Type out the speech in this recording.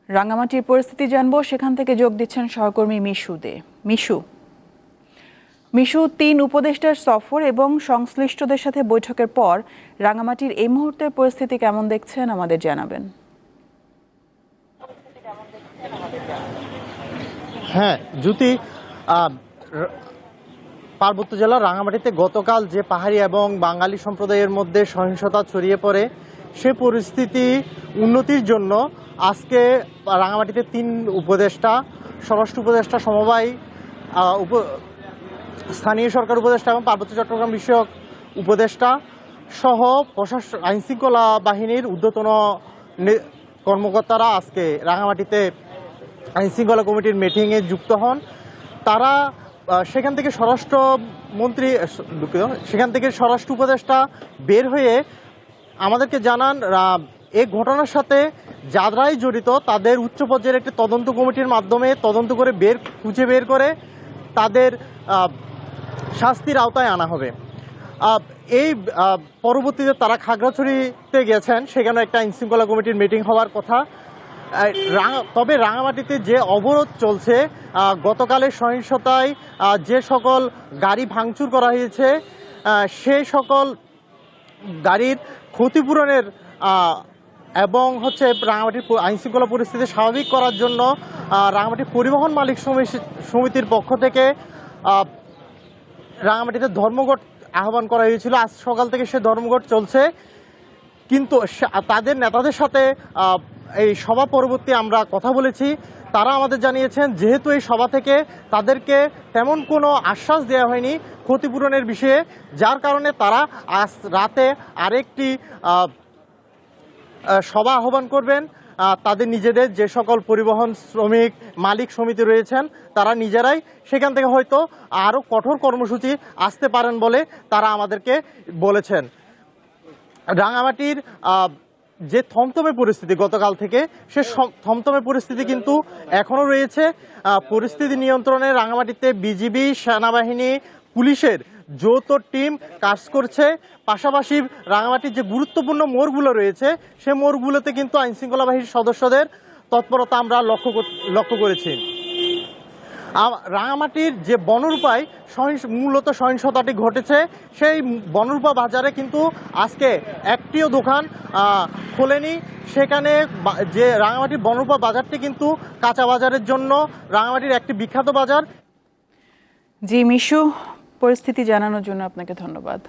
রাঙামাটির পরিস্থিতি জানবো, সেখান থেকে যোগ দিচ্ছেন সহকর্মী মিশু দে। মিশু, ৩ উপদেষ্টার সফর এবং সংশ্লিষ্টদের সাথে বৈঠকের পর রাঙামাটির এই মুহূর্তের পরিস্থিতি কেমন দেখছেন আমাদের জানাবেন। হ্যাঁ জ্যোতি, পার্বত্য জেলার রাঙামাটিতে গতকাল যে পাহাড়ি এবং বাঙালি সম্প্রদায়ের মধ্যে সহিংসতা ছড়িয়ে পড়ে সে পরিস্থিতি উন্নতির জন্য আজকে রাঙামাটিতে ৩ উপদেষ্টা, স্বরাষ্ট্র উপদেষ্টা, সমবায় স্থানীয় সরকার উপদেষ্টা এবং পার্বত্য চট্টগ্রাম বিষয়ক উপদেষ্টা সহ প্রশাসন আইনশৃঙ্খলা বাহিনীর ঊর্ধ্বতন কর্মকর্তারা আজকে রাঙামাটিতে আইনশৃঙ্খলা কমিটির মিটিংয়ে যুক্ত হন। তারা সেখান থেকে স্বরাষ্ট্র উপদেষ্টা বের হয়ে আমাদেরকে জানান এই ঘটনার সাথে যারাই জড়িত তাদের উচ্চ পর্যায়ের একটি তদন্ত কমিটির মাধ্যমে তদন্ত করে খুঁজে বের করে তাদের শাস্তির আওতায় আনা হবে। এই পরবর্তীতে তারা খাগড়াছড়িতে গেছেন, সেখানে একটা আইনশৃঙ্খলা কমিটির মিটিং হওয়ার কথা। তবে রাঙামাটিতে যে অবরোধ চলছে, গতকালের সহিংসতায় যে সকল গাড়ি ভাঙচুর করা হয়েছে সেই সকল গাড়ির ক্ষতিপূরণের এবং রাঙামাটির আইনশৃঙ্খলা পরিস্থিতি স্বাভাবিক করার জন্য রাঙামাটি পরিবহন মালিক সমিতির পক্ষ থেকে রাঙামাটিতে ধর্মঘট আহ্বান করা হয়েছিল। আজ সকাল থেকে সে ধর্মঘট চলছে, কিন্তু তাদের নেতাদের সাথে এই সভা পরবর্তী আমরা কথা বলেছি। তারা আমাদের জানিয়েছেন যেহেতু এই সভা থেকে তাদেরকে তেমন কোনো আশ্বাস দেওয়া হয়নি ক্ষতিপূরণের বিষয়ে, যার কারণে তারা আজ রাতে আরেকটি সভা আহ্বান করবেন। তাদের নিজেদের যে সকল পরিবহন শ্রমিক মালিক সমিতি রয়েছেন তারা নিজেরাই সেখান থেকে হয়তো আরও কঠোর কর্মসূচি আসতে পারেন বলে তারা আমাদেরকে বলেছেন। রাঙামাটির যে থমথমে পরিস্থিতি গতকাল থেকে, সে থমথমে পরিস্থিতি কিন্তু এখনও রয়েছে। পরিস্থিতি নিয়ন্ত্রণে রাঙামাটিতে বিজিবি, সেনাবাহিনী, পুলিশের যৌথ টিম কাজ করছে। পাশাপাশি রাঙামাটির যে গুরুত্বপূর্ণ মোড়গুলো রয়েছে সে মোড়গুলোতে কিন্তু আইনশৃঙ্খলা বাহিনীর সদস্যদের তৎপরতা আমরা লক্ষ্য করেছি। রাঙামাটির যে বনরূপায় মূলত সহিংসতাটি ঘটেছে, সেই বনরূপা বাজারে কিন্তু আজকে একটিও দোকান খোলেনি। সেখানে যে রাঙামাটির বনরূপা বাজারটি কিন্তু কাঁচা বাজারের জন্য রাঙামাটির একটি বিখ্যাত বাজার। জি মিশু, পরিস্থিতি জানানোর জন্য আপনাকে ধন্যবাদ।